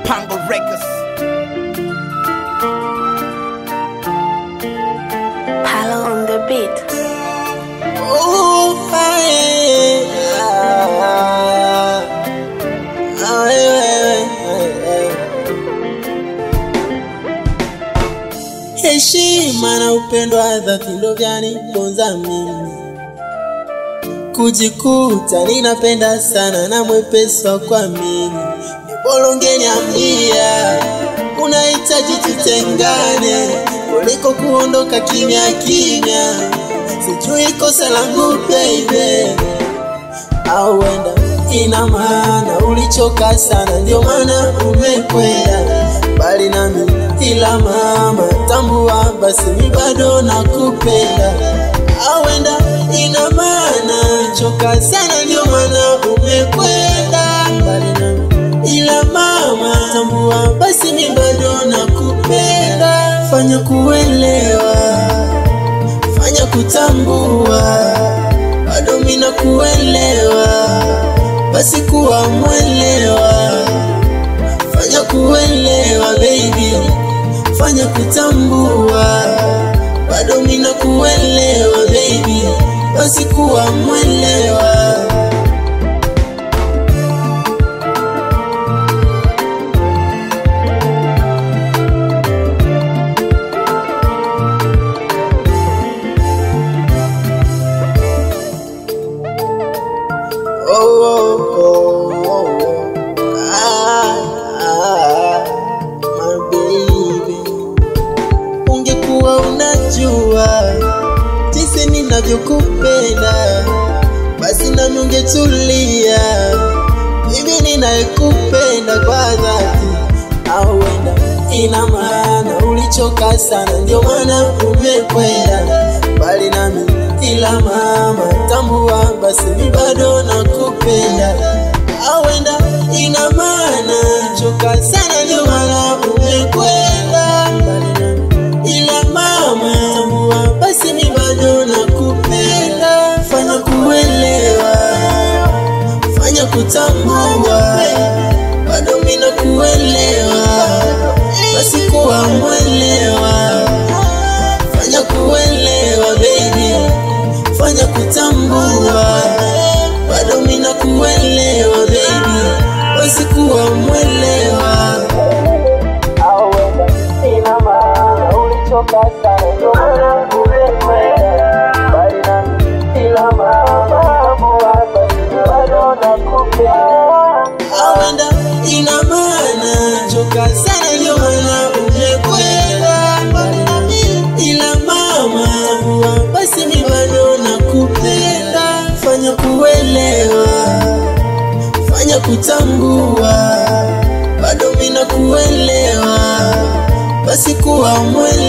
Pango Records. Palo on the beat. Heshima na upendo wa dhati ndo vyaniponza mimi, kujikuta ninapenda sana na mwepesi wa kuamini. Bora ungeniambia unahitaji tutengane kuliko kuondoka kimya kimya. Sijui kosa langu baby, au wenda ina maana ulichoka sana ndio maana umekwenda bali nami. Ila mama tambua basi mi bado nakupenda. Au wenda ina maana choka sana ndio maana umekwenda bali nami. Ila mama tambua basi mi bado nakupenda. Fanya kuelewa, fanya kutambua, bado mi nakuelewa, basi kuwa mwelewa. Fanya kuelewa baby, fanya kutambua, bado mi nakuelewa baby, basi kuwa mwelewa. My baby, ungekuwa unajua jinsi ninavyokupenda, basi nami ungetulia. Mimi ninayekupenda kwa dhati. Au wenda ina maana ulichoka sana ndio maana umekwenda bali nami. Ila mama tambua basi mi bado nakupenda. Au wenda ina maana choka sana ndio maana umekwenda bali nami. Ila mama tambua basi mi bado nakupenda. Fanya kuelewa, fanya kutambua, bado mi nakuelewa, basi kuwa mwelewa. Fanya kuelewa baby, fanya kutambua, bado mi nakuelewa baby, basi kuwa mwelewa. Au wenda ina maana ulichoka sana ndio maana umekwenda bali nami. Ila mama tambua basi bado nakupenda. Au wenda ina maana choka sana ndio maana umekwenda bali nami. Ila mama tambua basi mi bado nakupenda. Fanya kuelewa, fanya kutambua, bado mi nakuelewa, basi kuwa mwelewa.